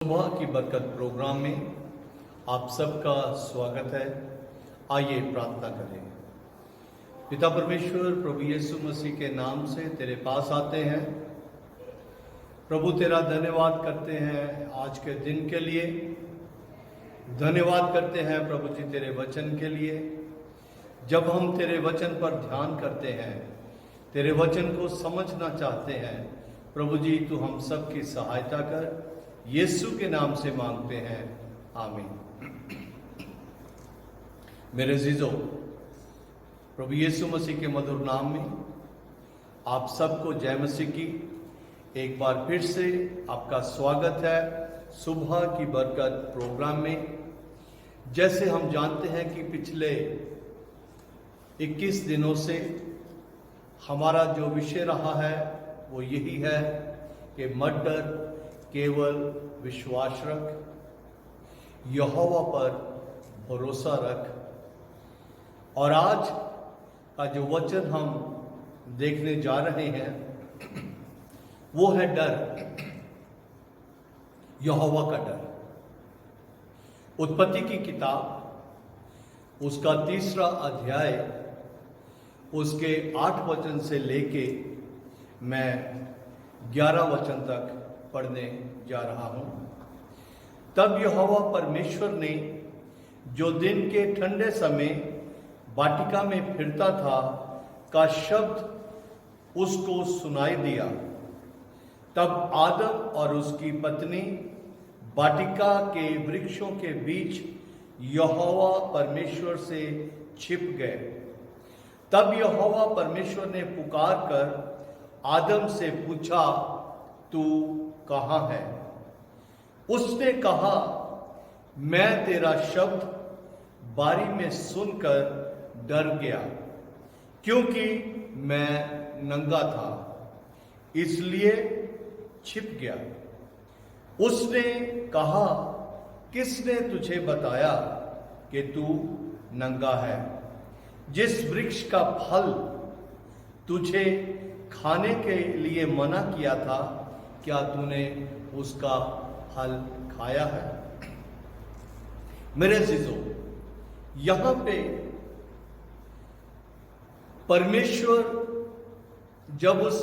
सुबह की बरकत प्रोग्राम में आप सबका स्वागत है। आइए प्रार्थना करें। पिता परमेश्वर, प्रभु यीशु मसीह के नाम से तेरे पास आते हैं। प्रभु तेरा धन्यवाद करते हैं आज के दिन के लिए। धन्यवाद करते हैं प्रभु जी तेरे वचन के लिए। जब हम तेरे वचन पर ध्यान करते हैं, तेरे वचन को समझना चाहते हैं, प्रभु जी तू हम सब की सहायता कर। यीशु के नाम से मांगते हैं, आमीन। मेरे जीजो, प्रभु यीशु मसीह के मधुर नाम में आप सबको जय मसीह की एक बार फिर से आपका स्वागत है सुबह की बरकत प्रोग्राम में। जैसे हम जानते हैं कि पिछले 21 दिनों से हमारा जो विषय रहा है वो यही है कि मत डर, केवल विश्वास रख, यहोवा पर भरोसा रख। और आज का जो वचन हम देखने जा रहे हैं वो है डर, यहोवा का डर। उत्पत्ति की किताब उसका 3 अध्याय उसके 8 वचन से लेके मैं 11 वचन तक पढ़ने जा रहा हूं। तब यहोवा परमेश्वर ने जो दिन के ठंडे समय वाटिका में फिरता था का शब्द उसको सुनाई दिया। तब आदम और उसकी पत्नी वाटिका के वृक्षों के बीच यहोवा परमेश्वर से छिप गए। तब यहोवा परमेश्वर ने पुकार कर आदम से पूछा, तू कहाँ है? उसने कहा, मैं तेरा शब्द बारी में सुनकर डर गया, क्योंकि मैं नंगा था, इसलिए छिप गया। उसने कहा, किसने तुझे बताया कि तू नंगा है? जिस वृक्ष का फल तुझे खाने के लिए मना किया था, क्या तूने उसका फल खाया है? मेरे जीजो, यहां पे परमेश्वर जब उस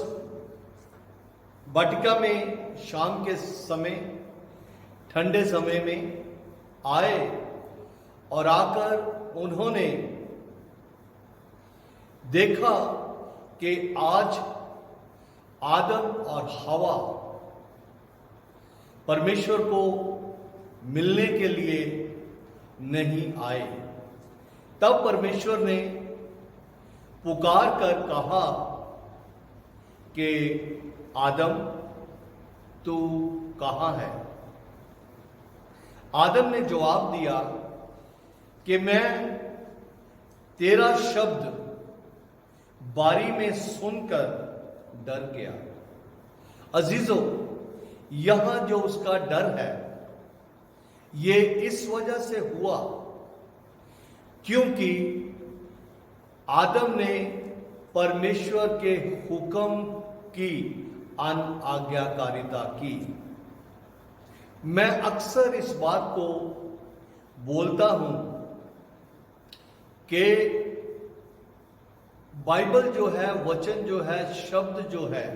वाटिका में शाम के समय, ठंडे समय में आए और आकर उन्होंने देखा कि आज आदम और हवा परमेश्वर को मिलने के लिए नहीं आए। तब परमेश्वर ने पुकार कर कहा कि आदम, तू कहाँ है? आदम ने जवाब दिया कि मैं तेरा शब्द बारी में सुनकर डर गया। अजीजों, यहां जो उसका डर है ये इस वजह से हुआ क्योंकि आदम ने परमेश्वर के हुक्म की अनाज्ञाकारिता की। मैं अक्सर इस बात को बोलता हूं कि बाइबल जो है, वचन जो है, शब्द जो है,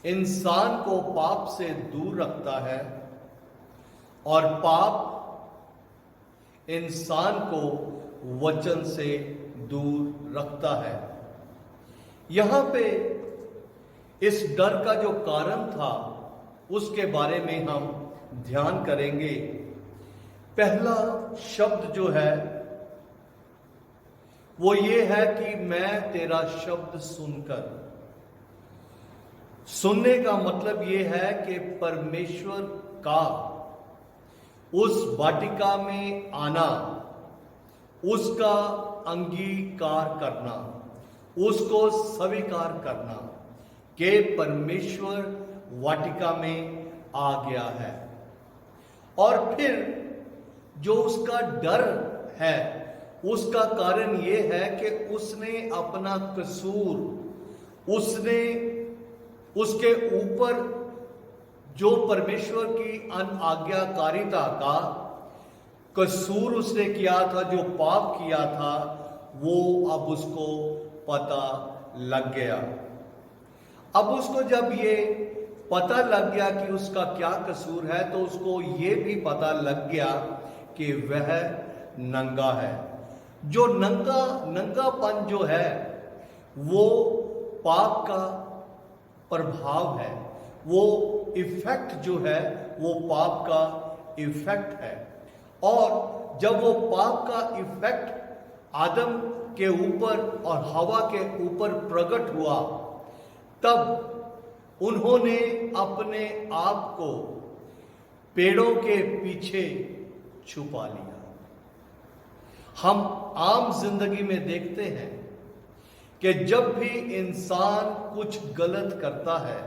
इंसान को पाप से दूर रखता है और पाप इंसान को वचन से दूर रखता है। यहां पे इस डर का जो कारण था उसके बारे में हम ध्यान करेंगे। पहला शब्द जो है वो ये है कि मैं तेरा शब्द सुनकर। सुनने का मतलब ये है कि परमेश्वर का उस वाटिका में आना, उसका अंगीकार करना, उसको स्वीकार करना कि परमेश्वर वाटिका में आ गया है। और फिर जो उसका डर है उसका कारण ये है कि उसने अपना कसूर, उसने उसके ऊपर जो परमेश्वर की अनाज्ञाकारिता का कसूर उसने किया था, जो पाप किया था, वो अब उसको पता लग गया। अब उसको जब ये पता लग गया कि उसका क्या कसूर है, तो उसको ये भी पता लग गया कि वह नंगा है। जो नंगापन जो है वो पाप का प्रभाव है, वो इफेक्ट जो है वो पाप का इफेक्ट है। और जब वो पाप का इफेक्ट आदम के ऊपर और हवा के ऊपर प्रकट हुआ, तब उन्होंने अपने आप को पेड़ों के पीछे छुपा लिया। हम आम जिंदगी में देखते हैं कि जब भी इंसान कुछ गलत करता है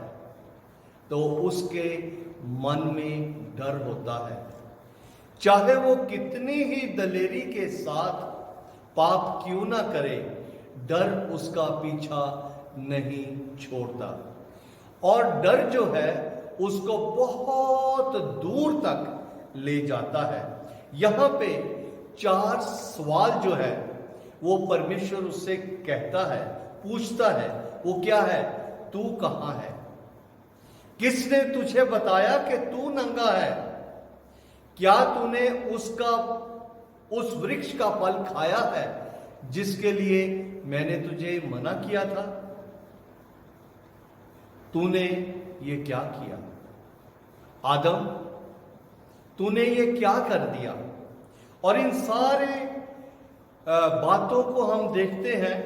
तो उसके मन में डर होता है, चाहे वो कितनी ही दलेरी के साथ पाप क्यों ना करे, डर उसका पीछा नहीं छोड़ता। और डर जो है उसको बहुत दूर तक ले जाता है। यहां पे 4 सवाल जो है वो परमेश्वर उससे कहता है, पूछता है। वो क्या है? तू कहां है? किसने तुझे बताया कि तू नंगा है? क्या तूने उस वृक्ष का फल खाया है जिसके लिए मैंने तुझे मना किया था? तूने ये क्या किया? आदम, तूने ये क्या कर दिया? और इन सारे बातों को हम देखते हैं।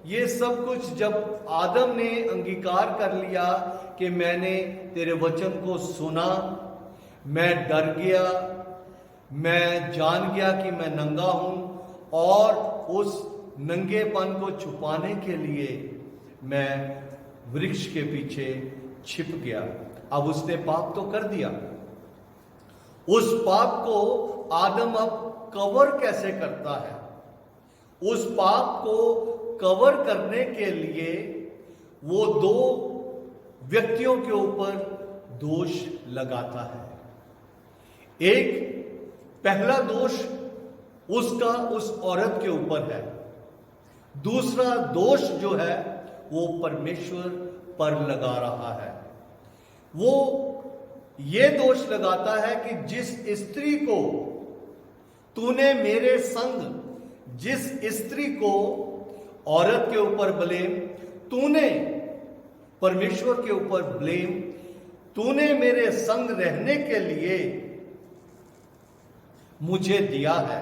ये सब कुछ जब आदम ने अंगीकार कर लिया कि मैंने तेरे वचन को सुना, मैं डर गया, मैं जान गया कि मैं नंगा हूं, और उस नंगेपन को छुपाने के लिए मैं वृक्ष के पीछे छिप गया। अब उसने पाप तो कर दिया, उस पाप को आदम अब कवर कैसे करता है? उस पाप को कवर करने के लिए वो 2 व्यक्तियों के ऊपर दोष लगाता है। एक पहला दोष उसका उस औरत के ऊपर है, दूसरा दोष जो है वो परमेश्वर पर लगा रहा है। वो ये दोष लगाता है कि जिस स्त्री को तूने मेरे संग, जिस स्त्री को, औरत के ऊपर ब्लेम तूने, परमेश्वर के ऊपर ब्लेम तूने मेरे संग रहने के लिए मुझे दिया है,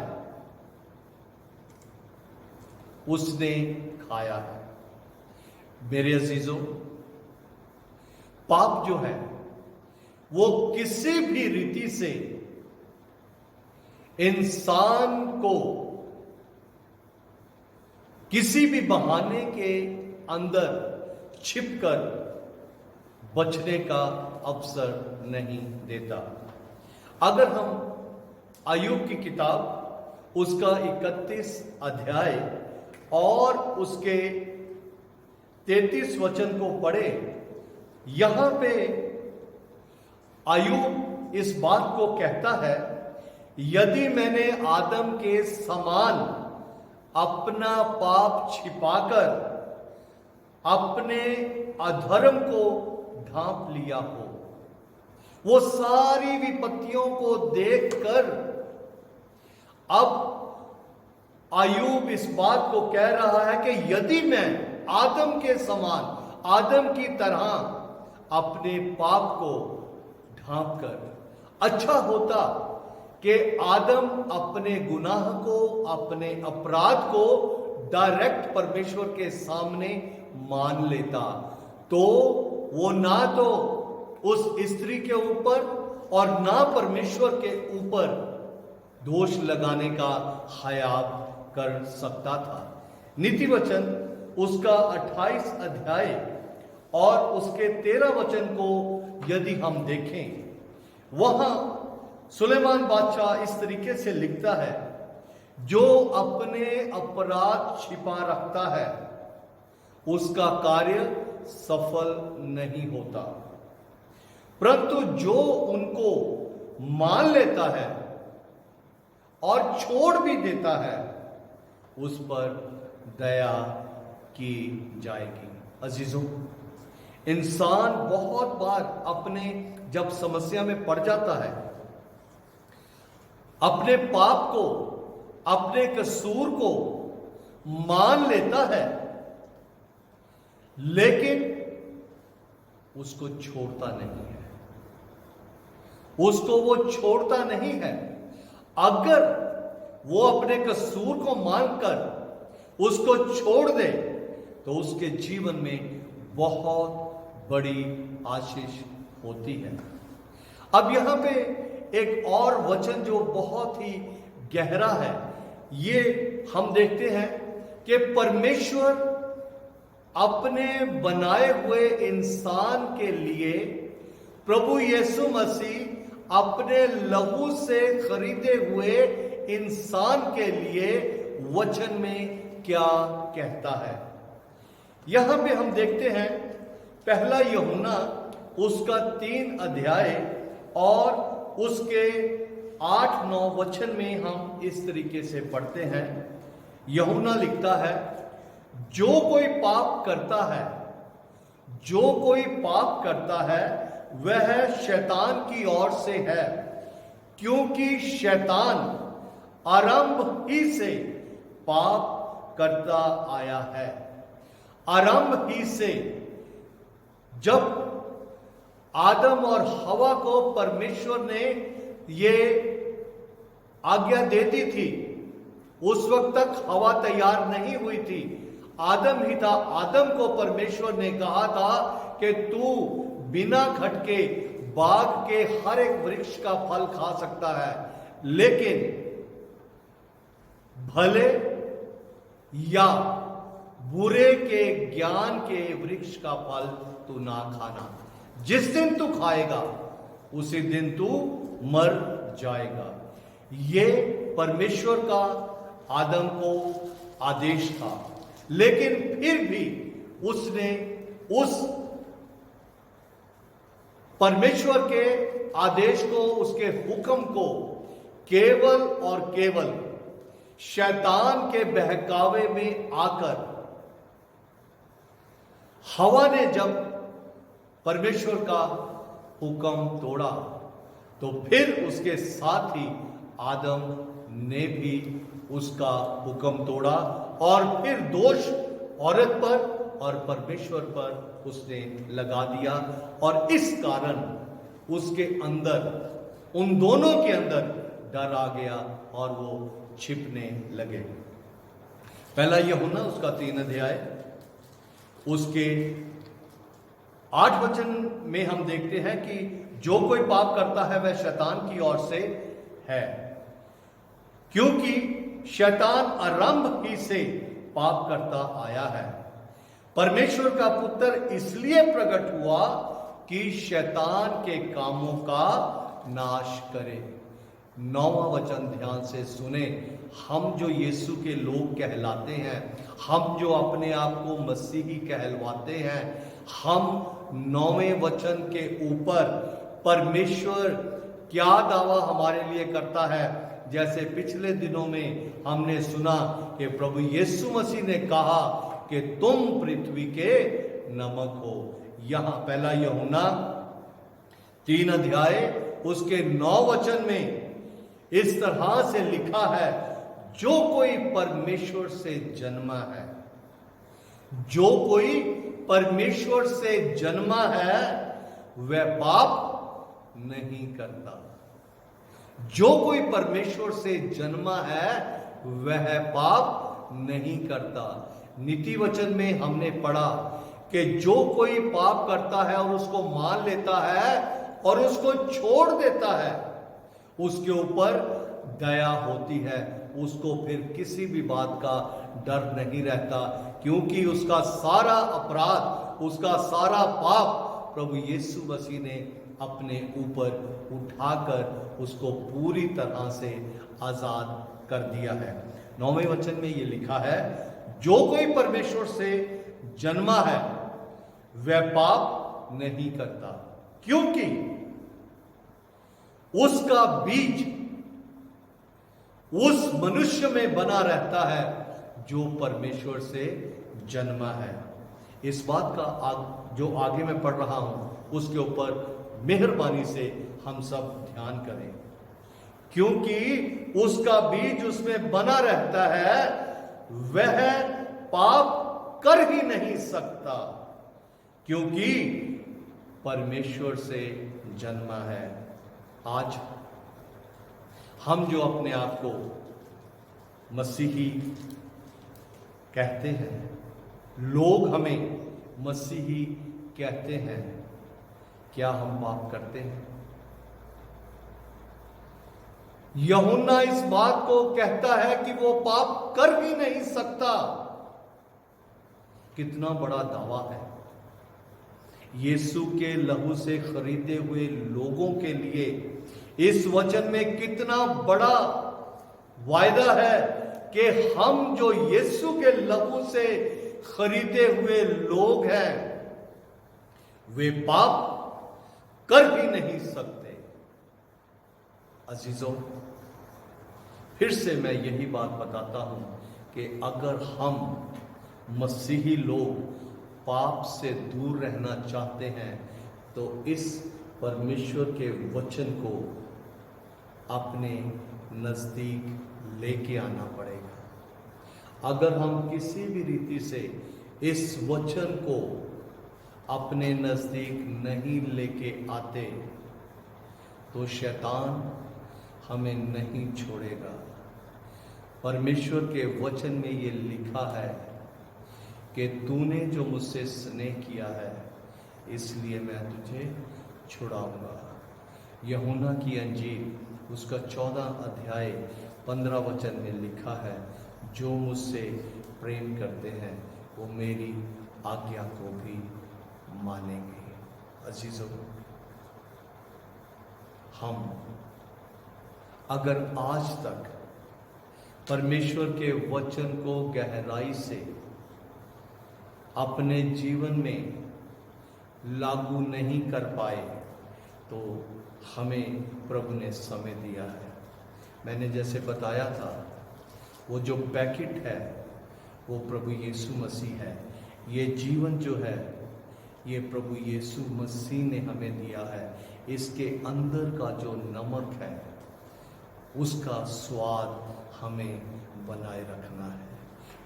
उसने खाया है। मेरे अजीजों, पाप जो है वो किसी भी रीति से इंसान को किसी भी बहाने के अंदर छिपकर बचने का अवसर नहीं देता। अगर हम अय्यूब की किताब उसका 31 अध्याय और उसके 33 वचन को पढ़े, यहां पे अय्यूब इस बात को कहता है, यदि मैंने आदम के समान अपना पाप छिपाकर अपने अधर्म को ढांप लिया हो, वो सारी विपत्तियों को देखकर अब अय्यूब इस बात को कह रहा है कि यदि मैं आदम के समान, आदम की तरह अपने पाप को ढांप कर, अच्छा होता कि आदम अपने गुनाह को, अपने अपराध को डायरेक्ट परमेश्वर के सामने मान लेता, तो वो ना तो उस स्त्री के ऊपर और ना परमेश्वर के ऊपर दोष लगाने का हयात कर सकता था। नीति वचन उसका 28 अध्याय और उसके 13 वचन को यदि हम देखें, वहां सुलेमान बादशाह इस तरीके से लिखता है, जो अपने अपराध छिपा रखता है उसका कार्य सफल नहीं होता। परंतु जो उनको मान लेता है और छोड़ भी देता है उस पर दया की जाएगी। अजीजों, इंसान बहुत बार अपने जब समस्या में पड़ जाता है, अपने पाप को, अपने कसूर को मान लेता है, लेकिन उसको छोड़ता नहीं है, उसको वो छोड़ता नहीं है। अगर वो अपने कसूर को मानकर उसको छोड़ दे तो उसके जीवन में बहुत बड़ी आशीष होती है। अब यहां पे एक और वचन जो बहुत ही गहरा है, ये हम देखते हैं कि परमेश्वर अपने बनाए हुए इंसान के लिए प्रभु यीशु मसीह अपने लहू से खरीदे हुए इंसान के लिए वचन में क्या कहता है। यहां पे हम देखते हैं पहला यूहन्ना उसका 3 अध्याय और उसके 8-9 वचन में हम इस तरीके से पढ़ते हैं। यूहन्ना लिखता है, जो कोई पाप करता है, जो कोई पाप करता है वह शैतान की ओर से है, क्योंकि शैतान आरंभ ही से पाप करता आया है। आरंभ ही से, जब आदम और हवा को परमेश्वर ने ये आज्ञा दे दी थी, उस वक्त तक हवा तैयार नहीं हुई थी, आदम ही था। आदम को परमेश्वर ने कहा था कि तू बिना खटके बाग के हर एक वृक्ष का फल खा सकता है, लेकिन भले या बुरे के ज्ञान के वृक्ष का फल तू ना खाना, जिस दिन तू खाएगा उसी दिन तू मर जाएगा। ये परमेश्वर का आदम को आदेश था, लेकिन फिर भी उसने उस परमेश्वर के आदेश को, उसके हुक्म को केवल और केवल शैतान के बहकावे में आकर, हवा ने जब परमेश्वर का हुक्म तोड़ा तो फिर उसके साथ ही आदम ने भी उसका हुक्म तोड़ा और फिर दोष औरत पर और परमेश्वर पर उसने लगा दिया, और इस कारण उसके अंदर, उन दोनों के अंदर डर आ गया और वो छिपने लगे। पहला यूहन्ना उसका 3 अध्याय उसके 8 वचन में हम देखते हैं कि जो कोई पाप करता है वह शैतान की ओर से है, क्योंकि शैतान आरंभ ही से पाप करता आया है। परमेश्वर का पुत्र इसलिए प्रकट हुआ कि शैतान के कामों का नाश करे। 9वां वचन ध्यान से सुने। हम जो यीशु के लोग कहलाते हैं, हम जो अपने आप को मसीही कहलवाते हैं, हम 9वें वचन के ऊपर परमेश्वर क्या दावा हमारे लिए करता है। जैसे पिछले दिनों में हमने सुना कि प्रभु यीशु मसीह ने कहा कि तुम पृथ्वी के नमक हो। यहां पहला यूहन्ना 3 अध्याय उसके 9 वचन में इस तरह से लिखा है, जो कोई परमेश्वर से जन्मा है, जो कोई परमेश्वर से जन्मा है वह पाप नहीं करता। जो कोई परमेश्वर से जन्मा है वह पाप नहीं करता। नीति वचन में हमने पढ़ा कि जो कोई पाप करता है और उसको मान लेता है और उसको छोड़ देता है, उसके ऊपर दया होती है, उसको फिर किसी भी बात का डर नहीं रहता, क्योंकि उसका सारा अपराध, उसका सारा पाप प्रभु यीशु मसीह ने अपने ऊपर उठाकर उसको पूरी तरह से आजाद कर दिया है। 9वें वचन में यह लिखा है, जो कोई परमेश्वर से जन्मा है वह पाप नहीं करता, क्योंकि उसका बीज उस मनुष्य में बना रहता है जो परमेश्वर से जन्मा है। इस बात का जो आगे मैं पढ़ रहा हूं उसके ऊपर मेहरबानी से हम सब ध्यान करें, क्योंकि उसका बीज उसमें बना रहता है, वह पाप कर ही नहीं सकता, क्योंकि परमेश्वर से जन्मा है। आज हम जो अपने आप को मसीही कहते हैं, लोग हमें मसीही कहते हैं, क्या हम पाप करते हैं? यूहन्ना इस बात को कहता है कि वो पाप कर ही नहीं सकता। कितना बड़ा दावा है। यीशु के लहू से खरीदे हुए लोगों के लिए इस वचन में कितना बड़ा वायदा है कि हम जो यीशु के लहू से खरीदे हुए लोग हैं, वे पाप कर ही नहीं सकते। अजीजों, फिर से मैं यही बात बताता हूं कि अगर हम मसीही लोग पाप से दूर रहना चाहते हैं तो इस परमेश्वर के वचन को अपने नजदीक लेके आना पड़ेगा। अगर हम किसी भी रीति से इस वचन को अपने नजदीक नहीं लेके आते तो शैतान हमें नहीं छोड़ेगा। परमेश्वर के वचन में ये लिखा है कि तूने जो मुझसे स्नेह किया है इसलिए मैं तुझे छुड़ाऊंगा। यूहन्ना की अंजील उसका 14 अध्याय 15 वचन में लिखा है, जो मुझसे प्रेम करते हैं वो मेरी आज्ञा को भी मानेंगे। अजीजों, हम अगर आज तक परमेश्वर के वचन को गहराई से अपने जीवन में लागू नहीं कर पाए तो हमें प्रभु ने समय दिया है। मैंने जैसे बताया था, वो जो पैकेट है वो प्रभु यीशु मसीह है। ये जीवन जो है ये प्रभु यीशु मसीह ने हमें दिया है। इसके अंदर का जो नमक है उसका स्वाद हमें बनाए रखना है।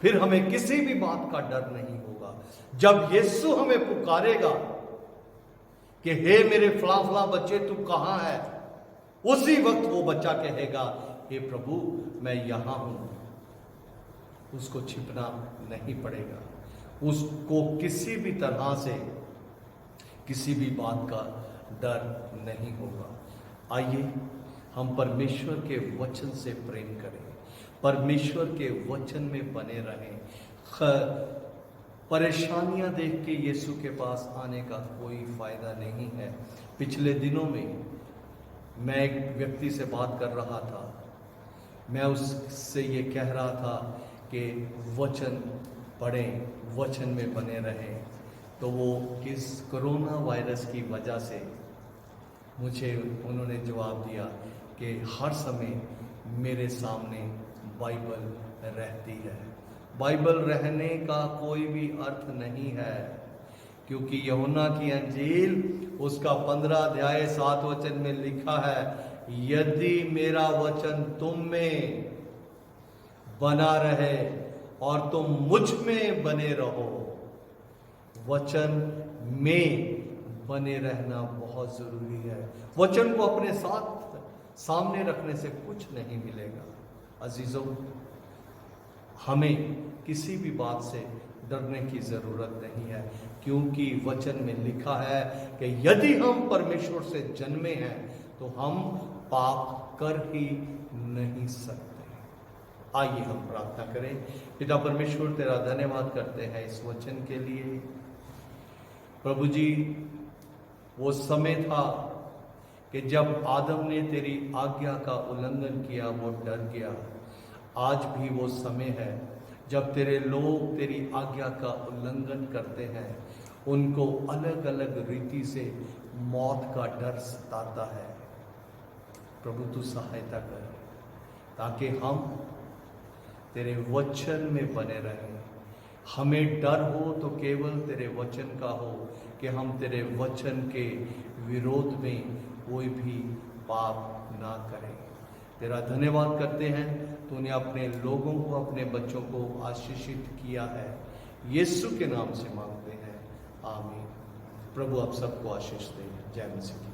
फिर हमें किसी भी बात का डर नहीं होगा। जब यीशु हमें पुकारेगा कि हे मेरे फला फला बच्चे तू कहां है, उसी वक्त वो बच्चा कहेगा हे प्रभु मैं यहां हूं। उसको छिपना नहीं पड़ेगा, उसको किसी भी तरह से किसी भी बात का डर नहीं होगा। आइए हम परमेश्वर के वचन से प्रेम करें, परमेश्वर के वचन में बने रहें। परेशानियां देख के यीशु के पास आने का कोई फायदा नहीं है। पिछले दिनों में मैं एक व्यक्ति से बात कर रहा था, मैं उससे ये कह रहा था कि वचन पढ़ें, वचन में बने रहें। तो वो इस कोरोना वायरस की वजह से मुझे उन्होंने जवाब दिया कि हर समय मेरे सामने बाइबल रहती है। बाइबल रहने का कोई भी अर्थ नहीं है, क्योंकि यूहन्ना की अंजील उसका 15 अध्याय 7 वचन में लिखा है, यदि मेरा वचन तुम में बना रहे और तुम मुझ में बने रहो। वचन में बने रहना बहुत जरूरी है। वचन को अपने साथ सामने रखने से कुछ नहीं मिलेगा। अजीजों, हमें किसी भी बात से डरने की जरूरत नहीं है, क्योंकि वचन में लिखा है कि यदि हम परमेश्वर से जन्मे हैं तो हम पाप कर ही नहीं सकते। आइए हम प्रार्थना करें। पिता परमेश्वर, तेरा धन्यवाद करते हैं इस वचन के लिए। प्रभु जी, वो समय था कि जब आदम ने तेरी आज्ञा का उल्लंघन किया, वो डर गया। आज भी वो समय है जब तेरे लोग तेरी आज्ञा का उल्लंघन करते हैं, उनको अलग अलग रीति से मौत का डर सताता है। प्रभु तू सहायता कर ताकि हम तेरे वचन में बने रहें। हमें डर हो तो केवल तेरे वचन का हो कि हम तेरे वचन के विरोध में कोई भी पाप ना करें। तेरा धन्यवाद करते हैं, तूने अपने लोगों को, अपने बच्चों को आशीषित किया है। यीशु के नाम से मांगते हैं, आमीन। प्रभु आप सबको आशीष दे। जय मसीह।